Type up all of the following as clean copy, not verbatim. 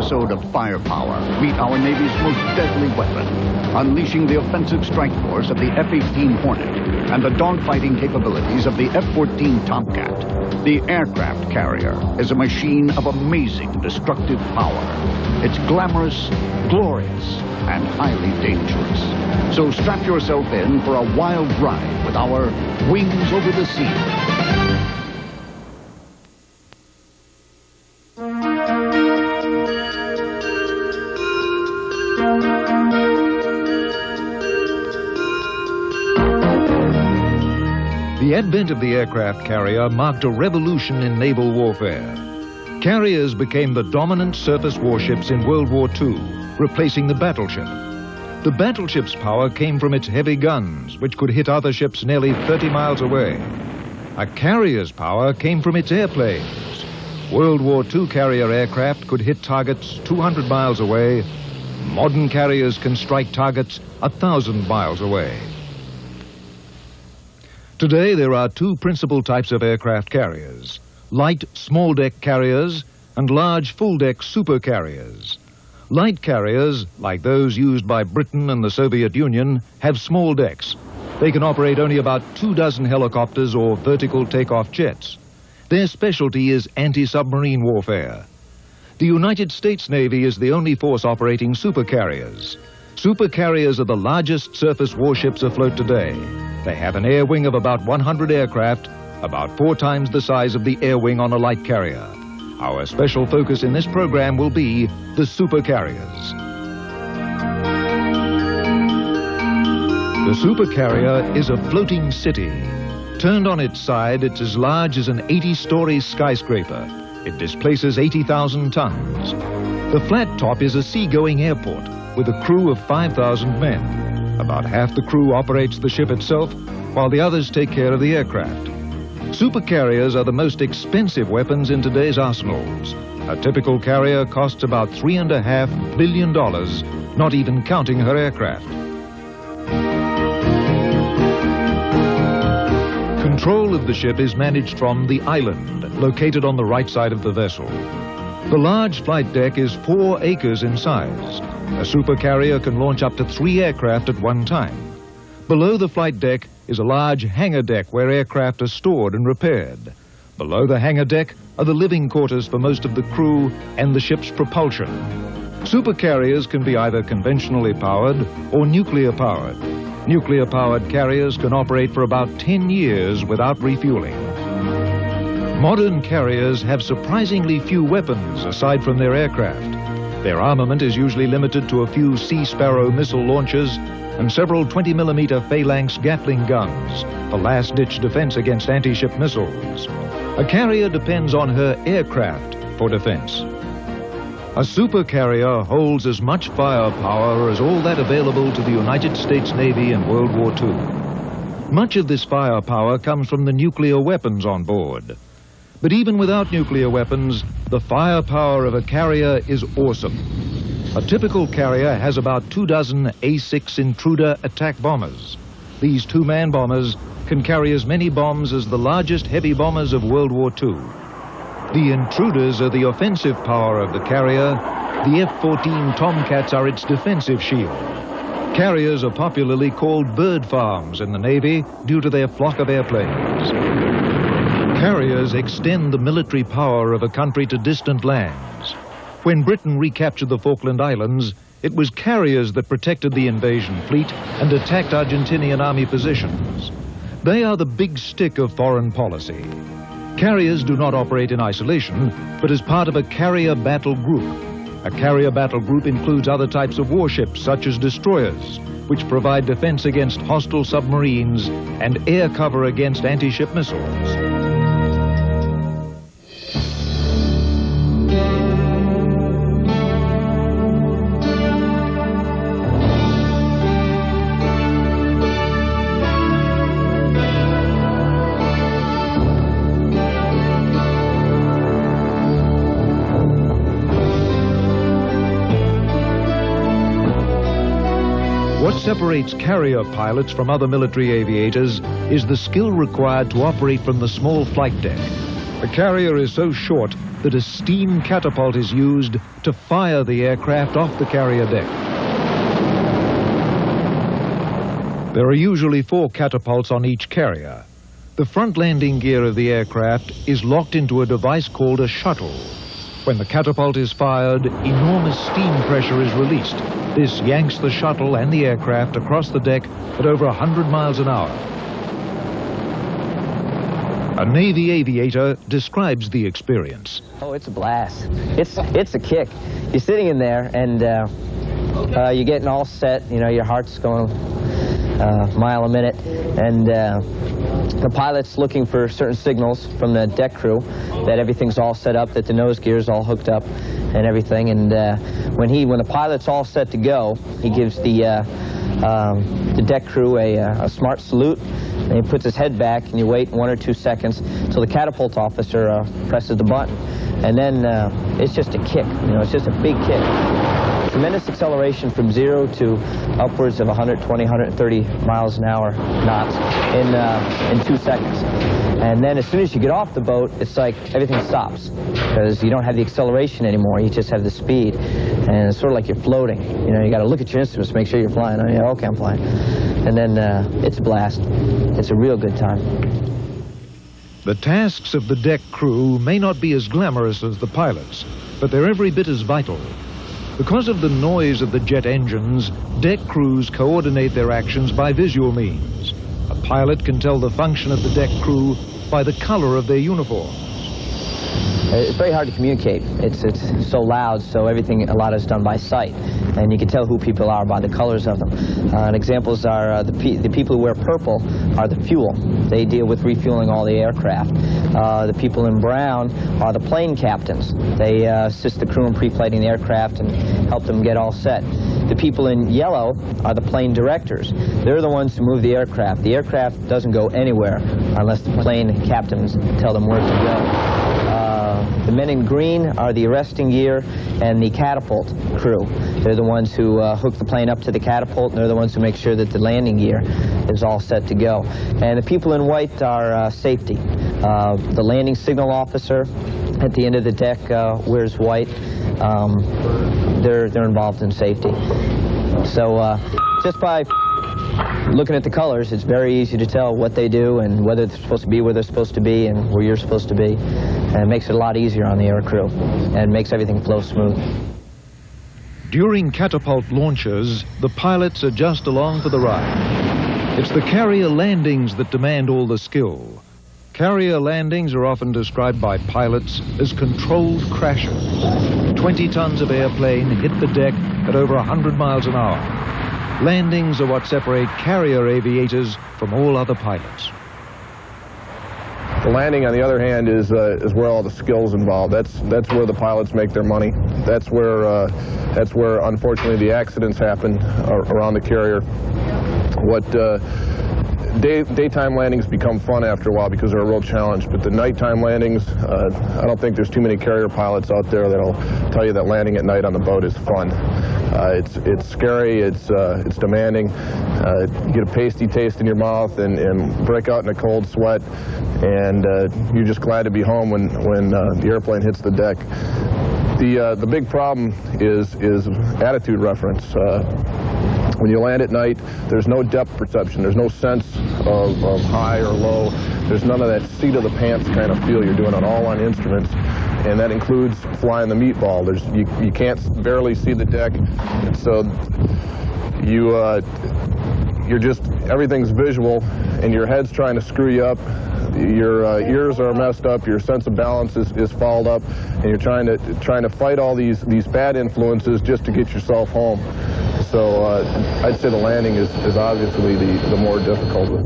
episode of firepower, meet our Navy's most deadly weapon, unleashing the offensive strike force of the F-18 Hornet and the dogfighting capabilities of the F-14 Tomcat. The aircraft carrier is a machine of amazing destructive power. It's glamorous, glorious, and highly dangerous. So strap yourself in for a wild ride with our Wings Over the Sea. The advent of the aircraft carrier marked a revolution in naval warfare. Carriers became the dominant surface warships in World War II, replacing the battleship. The battleship's power came from its heavy guns, which could hit other ships nearly 30 miles away. A carrier's power came from its airplanes. World War II carrier aircraft could hit targets 200 miles away. Modern carriers can strike targets 1,000 miles away. Today, there are two principal types of aircraft carriers: light, small-deck carriers and large, full-deck supercarriers. Light carriers, like those used by Britain and the Soviet Union, have small decks. They can operate only about 24 helicopters or vertical takeoff jets. Their specialty is anti-submarine warfare. The United States Navy is the only force operating supercarriers. Supercarriers are the largest surface warships afloat today. They have an air wing of about 100 aircraft, about 4 times the size of the air wing on a light carrier. Our special focus in this program will be the supercarriers. The supercarrier is a floating city. Turned on its side, it's as large as an 80-story skyscraper. It displaces 80,000 tons. The flat top is a seagoing airport with a crew of 5,000 men. About half the crew operates the ship itself, while the others take care of the aircraft. Supercarriers are the most expensive weapons in today's arsenals. A typical carrier costs about $3.5 billion, not even counting her aircraft. Control of the ship is managed from the island, located on the right side of the vessel. The large flight deck is 4 acres in size. A supercarrier can launch up to 3 aircraft at one time. Below the flight deck is a large hangar deck where aircraft are stored and repaired. Below the hangar deck are the living quarters for most of the crew and the ship's propulsion. Supercarriers can be either conventionally powered or nuclear powered. Nuclear-powered carriers can operate for about 10 years without refueling. Modern carriers have surprisingly few weapons aside from their aircraft. Their armament is usually limited to a few Sea Sparrow missile launchers and several 20mm Phalanx Gatling guns for last-ditch defense against anti-ship missiles. A carrier depends on her aircraft for defense. A supercarrier holds as much firepower as all that available to the United States Navy in World War II. Much of this firepower comes from the nuclear weapons on board. But even without nuclear weapons, the firepower of a carrier is awesome. A typical carrier has about 24 A-6 Intruder attack bombers. These 2-man bombers can carry as many bombs as the largest heavy bombers of World War II. The Intruders are the offensive power of the carrier. The F-14 Tomcats are its defensive shield. Carriers are popularly called bird farms in the Navy due to their flock of airplanes. Carriers extend the military power of a country to distant lands. When Britain recaptured the Falkland Islands, it was carriers that protected the invasion fleet and attacked Argentinian army positions. They are the big stick of foreign policy. Carriers do not operate in isolation, but as part of a carrier battle group. A carrier battle group includes other types of warships, such as destroyers, which provide defense against hostile submarines and air cover against anti-ship missiles. What separates carrier pilots from other military aviators is the skill required to operate from the small flight deck. The carrier is so short that a steam catapult is used to fire the aircraft off the carrier deck. There are usually 4 catapults on each carrier. The front landing gear of the aircraft is locked into a device called a shuttle. When the catapult is fired, enormous steam pressure is released. This yanks the shuttle and the aircraft across the deck at over 100 miles an hour. A Navy aviator describes the experience. Oh, it's a blast. It's a kick. You're sitting in there and you're getting all set. You know, your heart's going a mile a minute, and the pilot's looking for certain signals from the deck crew that everything's all set up, that the nose gear's all hooked up and everything. And when the pilot's all set to go, he gives the deck crew a smart salute, and he puts his head back, and you wait 1 or 2 seconds till the catapult officer presses the button, and then it's just a kick. You know, it's just a big kick. Tremendous acceleration from 0 to upwards of 120, 130 miles an hour knots in 2 seconds. And then as soon as you get off the boat, it's like everything stops, because you don't have the acceleration anymore. You just have the speed, and it's sort of like you're floating. You know, you got to look at your instruments, make sure you're flying. Oh, yeah, okay, I'm flying. And then it's a blast. It's a real good time. The tasks of the deck crew may not be as glamorous as the pilots, but they're every bit as vital. Because of the noise of the jet engines, deck crews coordinate their actions by visual means. A pilot can tell the function of the deck crew by the color of their uniform. It's very hard to communicate. It's so loud, so a lot is done by sight. And you can tell who people are by the colors of them. And examples are the people who wear purple are the fuel. They deal with refueling all the aircraft. The people in brown are the plane captains. They assist the crew in pre-plating the aircraft and help them get all set. The people in yellow are the plane directors. They're the ones who move the aircraft. The aircraft doesn't go anywhere unless the plane captains tell them where to go. The men in green are the arresting gear and the catapult crew. They're the ones who hook the plane up to the catapult, and they're the ones who make sure that the landing gear is all set to go. And the people in white are safety. The landing signal officer at the end of the deck wears white. They're involved in safety. So just by looking at the colors, it's very easy to tell what they do and whether they're supposed to be where they're supposed to be and where you're supposed to be. And it makes it a lot easier on the air crew and makes everything flow smooth. During catapult launches, the pilots are just along for the ride. It's the carrier landings that demand all the skill. Carrier landings are often described by pilots as controlled crashes. 20 tons of airplane hit the deck at over 100 miles an hour. Landings are what separate carrier aviators from all other pilots. The landing, on the other hand, is where all the skills involved. That's where the pilots make their money. That's where unfortunately the accidents happen around the carrier. Daytime landings become fun after a while because they're a real challenge, but the nighttime landings, I don't think there's too many carrier pilots out there that'll tell you that landing at night on the boat is fun. It's scary, it's demanding. You get a pasty taste in your mouth and break out in a cold sweat, and you're just glad to be home when the airplane hits the deck. The big problem is attitude reference. When you land at night, there's no depth perception. There's no sense of high or low. There's none of that seat of the pants kind of feel. You're doing it all on instruments, and that includes flying the meatball. You can't barely see the deck, so you're just, everything's visual, and your head's trying to screw you up. Your ears are messed up. Your sense of balance is fouled up, and you're trying to fight all these bad influences just to get yourself home. So I'd say the landing is obviously the more difficult.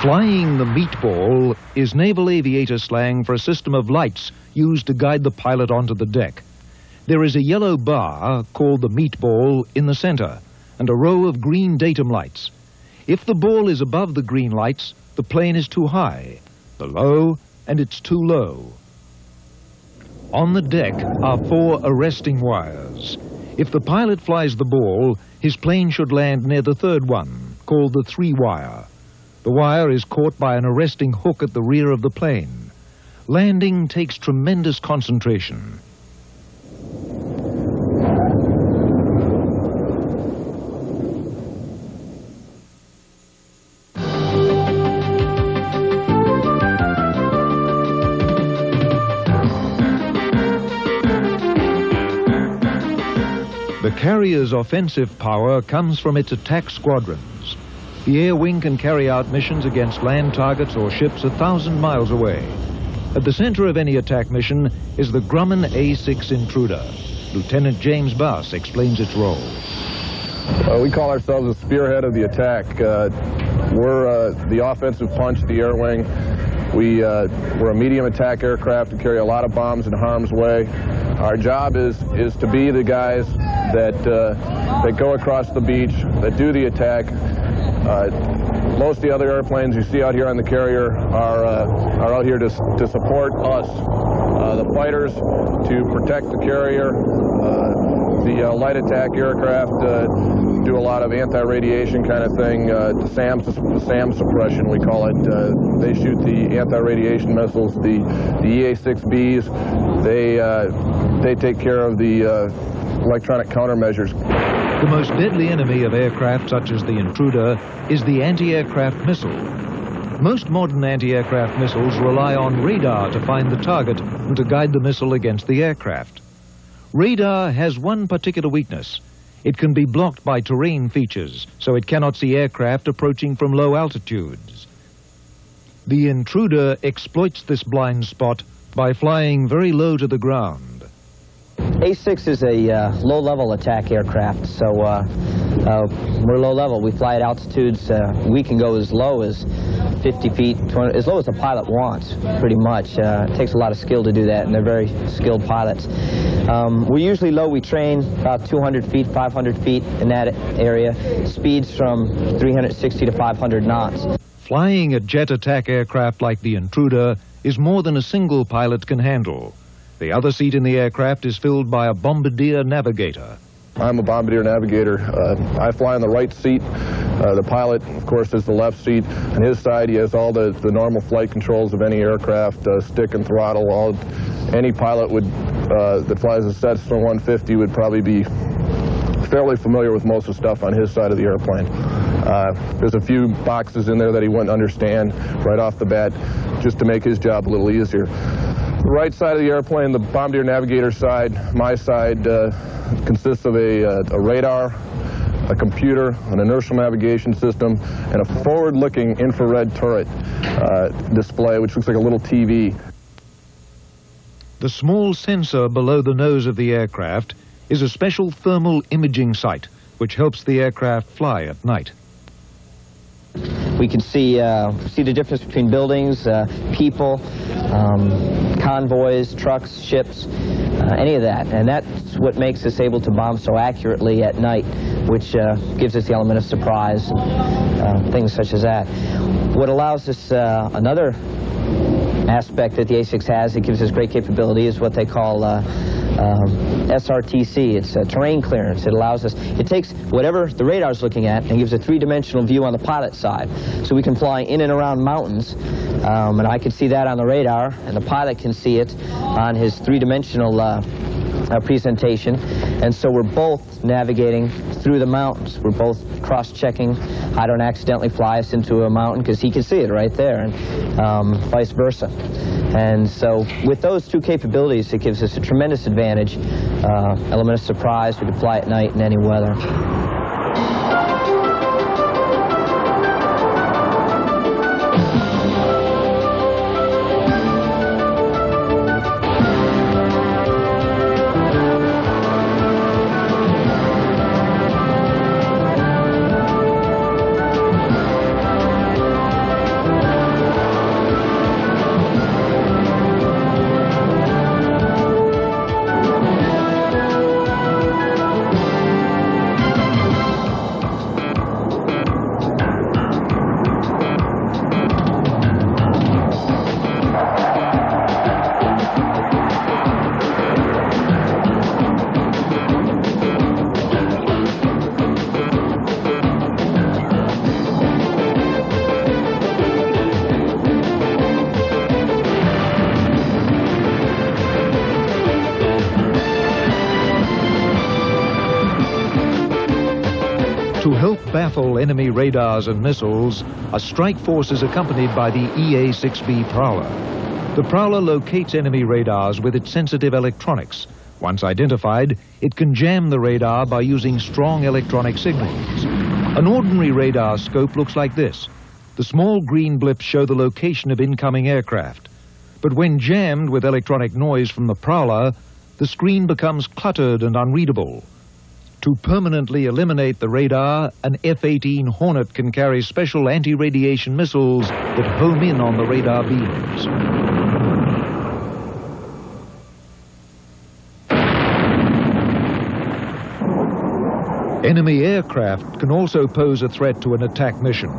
Flying the meatball is naval aviator slang for a system of lights used to guide the pilot onto the deck. There is a yellow bar, called the meatball, in the center, and a row of green datum lights. If the ball is above the green lights, the plane is too high. Below, and it's too low. On the deck are 4 arresting wires. If the pilot flies the ball, his plane should land near the third one, called the 3-wire. The wire is caught by an arresting hook at the rear of the plane. Landing takes tremendous concentration. The carrier's offensive power comes from its attack squadrons. The air wing can carry out missions against land targets or ships 1,000 miles away. At the center of any attack mission is the Grumman A-6 Intruder. Lieutenant James Bass explains its role. We call ourselves the spearhead of the attack. We're the offensive punch, the air wing. We're a medium attack aircraft to carry a lot of bombs in harm's way. Our job is to be the guys that go across the beach, that do the attack. Most of the other airplanes you see out here on the carrier are out here to support us, the fighters, to protect the carrier. The light attack aircraft do a lot of anti-radiation kind of thing, SAM suppression, we call it. They shoot the anti-radiation missiles, the EA-6Bs. They take care of the electronic countermeasures. The most deadly enemy of aircraft such as the Intruder is the anti-aircraft missile. Most modern anti-aircraft missiles rely on radar to find the target and to guide the missile against the aircraft. Radar has one particular weakness. It can be blocked by terrain features, so it cannot see aircraft approaching from low altitudes. The Intruder exploits this blind spot by flying very low to the ground. A-6 is a low-level attack aircraft, so we're low-level. We fly at altitudes. We can go as low as 50 feet, as low as the pilot wants, pretty much. It takes a lot of skill to do that, and they're very skilled pilots. We're usually low. We train about 200 feet, 500 feet in that area. Speeds from 360 to 500 knots. Flying a jet attack aircraft like the Intruder is more than a single pilot can handle. The other seat in the aircraft is filled by a bombardier navigator. I'm a bombardier navigator. I fly on the right seat. The pilot, of course, is the left seat. On his side, he has all the normal flight controls of any aircraft, stick and throttle. Any pilot that flies a Cessna 150 would probably be fairly familiar with most of the stuff on his side of the airplane. There's a few boxes in there that he wouldn't understand right off the bat, just to make his job a little easier. The right side of the airplane, the bombardier navigator side, my side, consists of a radar, a computer, an inertial navigation system, and a forward-looking infrared turret display, which looks like a little TV. The small sensor below the nose of the aircraft is a special thermal imaging sight, which helps the aircraft fly at night. We can see the difference between buildings, people, convoys, trucks, ships, any of that. And that's what makes us able to bomb so accurately at night, which gives us the element of surprise, things such as that. What allows us another aspect that the A-6 has, it gives us great capability, is what they call SRTC. It's terrain clearance. It allows us, it takes whatever the radar's looking at and gives a three-dimensional view on the pilot side. So we can fly in and around mountains, and I can see that on the radar, and the pilot can see it on his three-dimensional presentation. And so we're both navigating through the mountains. We're both cross-checking. I don't accidentally fly us into a mountain because he can see it right there, and vice versa. And so with those two capabilities, it gives us a tremendous advantage, element of surprise. We can fly at night in any weather. To help baffle enemy radars and missiles, a strike force is accompanied by the EA-6B Prowler. The Prowler locates enemy radars with its sensitive electronics. Once identified, it can jam the radar by using strong electronic signals. An ordinary radar scope looks like this. The small green blips show the location of incoming aircraft. But when jammed with electronic noise from the Prowler, the screen becomes cluttered and unreadable. To permanently eliminate the radar, an F-18 Hornet can carry special anti-radiation missiles that home in on the radar beams. Enemy aircraft can also pose a threat to an attack mission.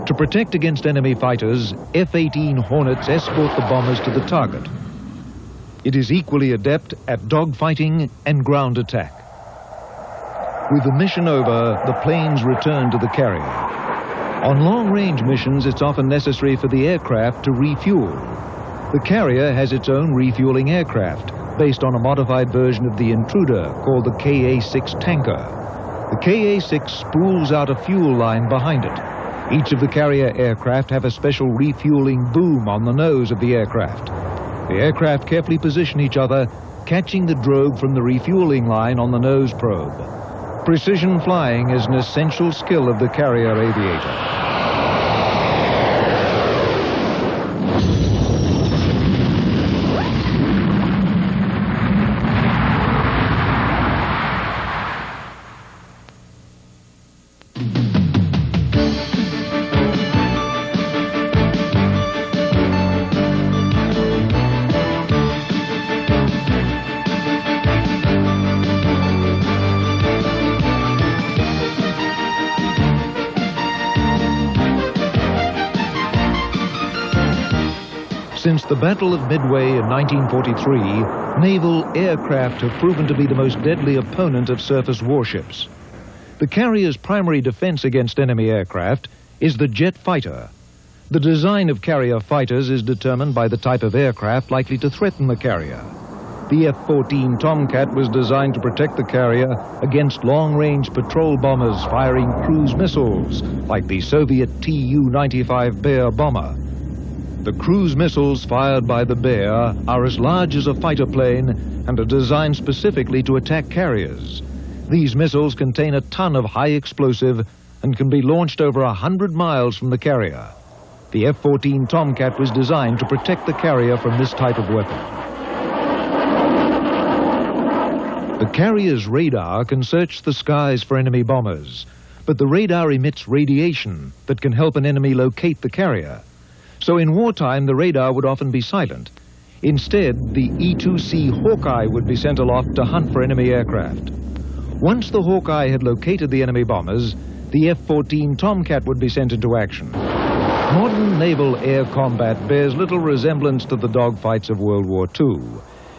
To protect against enemy fighters, F-18 Hornets escort the bombers to the target. It is equally adept at dogfighting and ground attack. With the mission over, the planes return to the carrier. On long-range missions, it's often necessary for the aircraft to refuel. The carrier has its own refueling aircraft, based on a modified version of the Intruder called the KA-6 tanker. The KA-6 spools out a fuel line behind it. Each of the carrier aircraft have a special refueling boom on the nose of the aircraft. The aircraft carefully position each other, catching the drogue from the refueling line on the nose probe. Precision flying is an essential skill of the carrier aviator. Since the Battle of Midway in 1943, naval aircraft have proven to be the most deadly opponent of surface warships. The carrier's primary defense against enemy aircraft is the jet fighter. The design of carrier fighters is determined by the type of aircraft likely to threaten the carrier. The F-14 Tomcat was designed to protect the carrier against long-range patrol bombers firing cruise missiles, like the Soviet Tu-95 Bear bomber. The cruise missiles fired by the Bear are as large as a fighter plane and are designed specifically to attack carriers. These missiles contain a ton of high explosive and can be launched over 100 miles from the carrier. The F-14 Tomcat was designed to protect the carrier from this type of weapon. The carrier's radar can search the skies for enemy bombers, but the radar emits radiation that can help an enemy locate the carrier. So in wartime, the radar would often be silent. Instead, the E-2C Hawkeye would be sent aloft to hunt for enemy aircraft. Once the Hawkeye had located the enemy bombers, the F-14 Tomcat would be sent into action. Modern naval air combat bears little resemblance to the dogfights of World War II.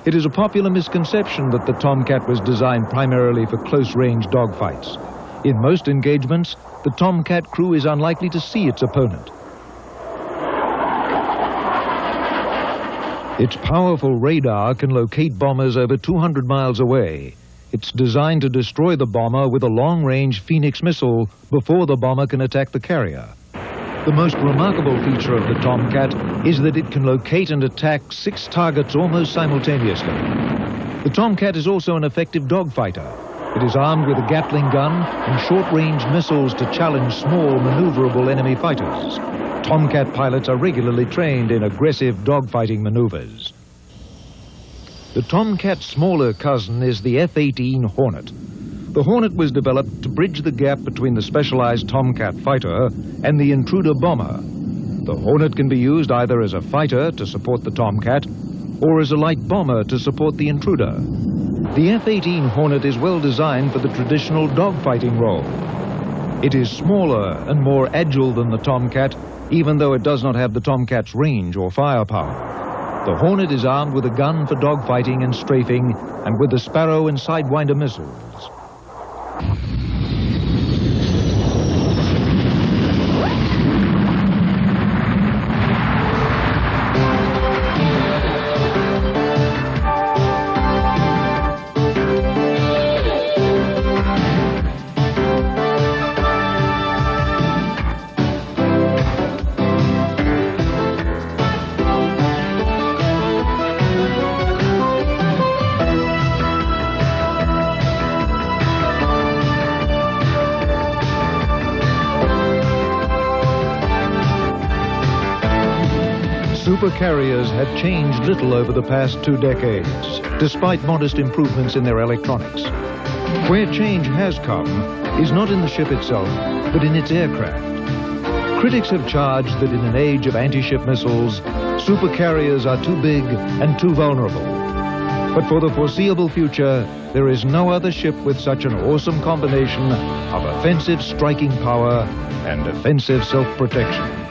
It is a popular misconception that the Tomcat was designed primarily for close-range dogfights. In most engagements, the Tomcat crew is unlikely to see its opponent. Its powerful radar can locate bombers over 200 miles away. It's designed to destroy the bomber with a long-range Phoenix missile before the bomber can attack the carrier. The most remarkable feature of the Tomcat is that it can locate and attack 6 targets almost simultaneously. The Tomcat is also an effective dogfighter. It is armed with a Gatling gun and short-range missiles to challenge small, maneuverable enemy fighters. Tomcat pilots are regularly trained in aggressive dogfighting maneuvers. The Tomcat's smaller cousin is the F-18 Hornet. The Hornet was developed to bridge the gap between the specialized Tomcat fighter and the Intruder bomber. The Hornet can be used either as a fighter to support the Tomcat or as a light bomber to support the Intruder. The F-18 Hornet is well designed for the traditional dogfighting role. It is smaller and more agile than the Tomcat, even though it does not have the Tomcat's range or firepower. The Hornet is armed with a gun for dogfighting and strafing and with the Sparrow and Sidewinder missiles. supercarriers had changed little over the past 2 decades, despite modest improvements in their electronics. Where change has come is not in the ship itself, but in its aircraft. Critics have charged that in an age of anti-ship missiles, supercarriers are too big and too vulnerable. But for the foreseeable future, there is no other ship with such an awesome combination of offensive striking power and offensive self-protection.